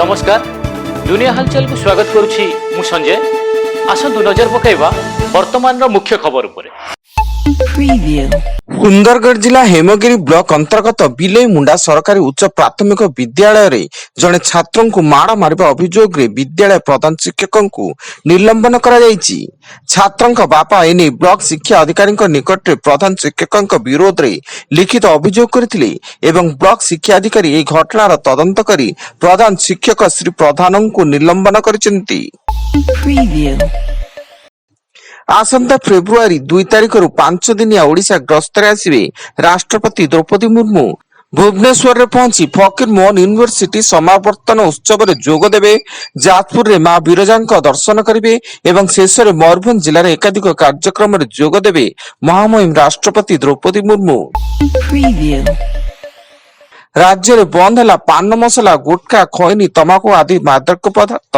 नमस्कार दुनिया हालचाल को स्वागत करुछि मु संजय। आसतु नजर पकाइबा वर्तमान मुख्य खबर उपरे। सुंदरगढ़ जिला हेमगिरी ब्लॉक अंतर्गत बिलई मुंडा सरकारी उच्च प्राथमिक विद्यालय रे जड़े छात्रों को माड़ मारिबा अभियोग रे विद्यालय प्रधान शिक्षकों को निलंबन करा जायछि। छात्रों का बापा एने ब्लॉक शिक्षा अधिकारी निकट रे प्रधान शिक्षकों विरोध रे लिखित अभियोग करथिले एवं ब्लॉक शिक्षा अधिकारी ए घटनार तदंत करी प्रधान शिक्षक श्री प्रधान को निलंबन करिसेंती। आसंता फेब्रुआरी 2 तारिख 5 दिनिया ओडिशा गस्तरे आसिबे राष्ट्रपति द्रौपदी मुर्मू। भुवनेश्वर रे पहुंची फकीर मोहन यूनिवर्सिटी समावर्तन उत्सव रे जोग देबे। जाजपुर रे मां बिरजांक दर्शन करिवे एवं शेष रे मयूरभंज जिल्ला रे एकाधिक कार्यक्रम रे जोग देबे महामहिम राष्ट्रपति द्रौपदी मुर्मू। राज्य में बंद है पान मसला गुटखा खैनी तमाकू आदि मादक पदार्थ।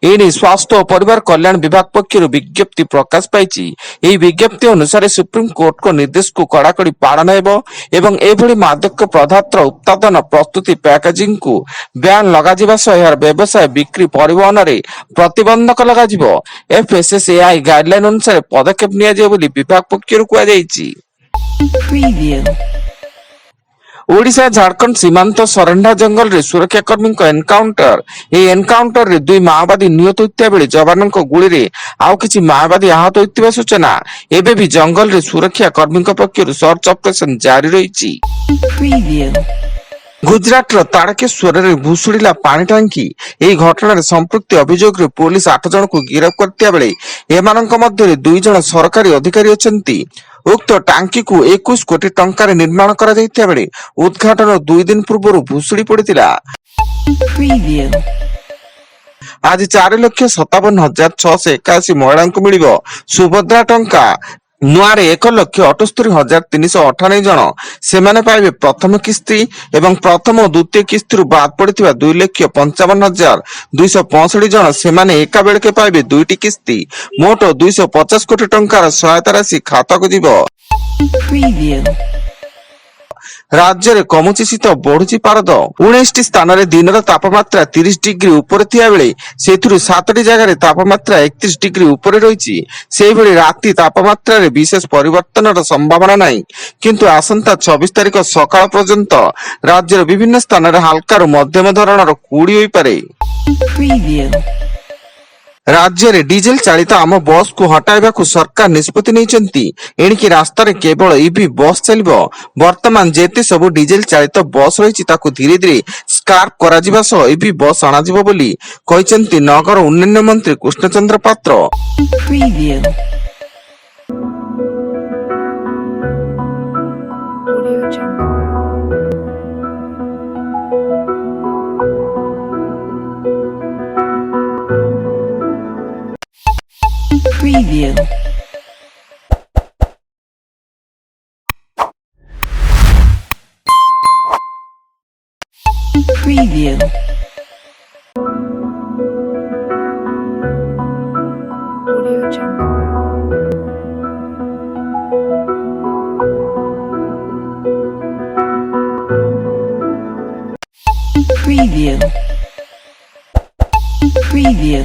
एने स्वास्थ्य और परिवार कल्याण विभाग पक्षर विज्ञप्ति प्रकाश पाई। विज्ञप्ति अनुसार सुप्रीम कोर्ट को निर्देश को कड़ाकड़ी पालन एवं एभली मादक पदार्थ उत्पादन प्रस्तुति पैकेजिंग को बैन लगा यार व्यवसाय बिक्री परिवहन में प्रतिबंधक लगा FSSAI गाइडलाइन अनुसार पदक्षेप निया विभाग पक्षर कहुई। ओडिशा झारखंड सीमांत सरंडा जंगल रे सुरक्षाकर्मी एनकाउंटर एनकाउंटर रे 2 माओवादी निहत होता बेले जवान गुली रे आउ किछि माओवादी आहत होइतिबा सूचना। एबे भी जंगल रे सुरक्षा कर्मी पक्षरु सर्च ऑपरेशन जारी रहिछि। गुजरात तारकेश्वर रे भुसुड़िला पानी टांकी घटना संपृक्त अभियोग रे पुलिस 8 जन को गिरफ्त करथिया बेले एमानंक मध्ये 2 जन सरकारी अधिकारी अछंती। उक्त टांकी को 21 कोटी टंकार निर्माण करा जायतिया बेले उद्घाटन 2 दिन पूर्व भुसुड़ी पड़िथिला। आज 4,57,681 महिला को मिलिबो सुभद्रा टंका। नुआरे 1,78,398 जन सेमाने पाइबे प्रथम किस्ती एवं प्रथम और द्वितीय किस्ती बाद पड़िथिबा 2,95,265 जन सेमाने एका बेलके पाइबे 2टी किस्ती। मोट 250 कोटी टंकार सहायता राशि खाता को जीवो। राज्य में कमुची शीत बढ़ुची पारद 19 स्थान में दिन तापमात्रा 30 डिग्री ऊपर थिया बेले सेथुरु 7टी जगह तापमात्रा 31 डिग्री ऊपर रही। राति तापमात्रा रे विशेष परिवर्तन संभावना नहीं, किंतु आसंता 24 तारिख सकाळ पर्यंत राज्यर विभिन्न स्थान में हल्का मध्यम धरणर कुड़ी होई पारे। राज्य में डीजेल चालित आम बस को हटाइबा को सरकार निष्पत्ति नहीं। एणिकी रास्ता रे केवल ईवी बस चलिबो। वर्तमान जेते सब डीजेल चालित बस रही धीरे धीरे स्क्रैप करा जिबा सह ईवी बस आना जिवो बोली कहिसेंती नगर उन्नयन मंत्री कृष्णचंद्र पात्र। Preview. Audio Jungle. Preview. Preview.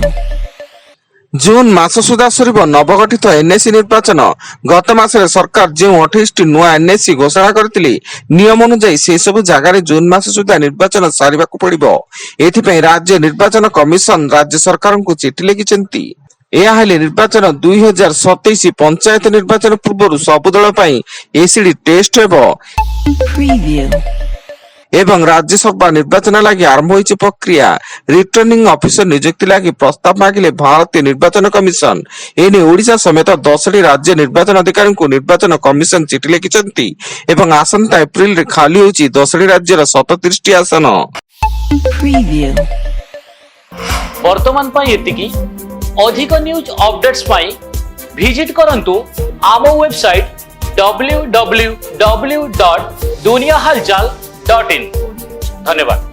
जून मास सुधा सरिब नवगठित एनएससी निर्वाचन। गत मासरे सरकार जो 28 नुआ एनएससी घोषणा करथिले नियम अनुसार से सब जगह जून मास सुधा निर्वाचन सारिबा को पड़िबो। एथिपई राज्य निर्वाचन कमिशन राज्य सरकार को चिठी लिखिसेंती। यह हेले निर्वाचन 2027 पंचायत निर्वाचन पूर्व सब दल पई एसीडी टेस्ट हेबो एवं राज्यसभा निर्वाचन लगी आरंभ होइछि प्रक्रिया। रिटर्निंग ऑफिसर नियुक्ति लगी प्रस्ताव मांगिले भारतीय निर्वाचन कमिशन। एने ओडिशा समेत 10टी राज्य निर्वाचन अधिकारी को निर्वाचन कमिशन चिठी लिखिसेंती एवं आसंता एप्रिल रे खाली होइछि 10टी राज्यर 37टी आसन। वर्तमान पई एतिकी अधिक न्यूज अपडेट्स पई विजिट करंतु आम वेबसाइट www.duniyahalchal.in। धन्यवाद।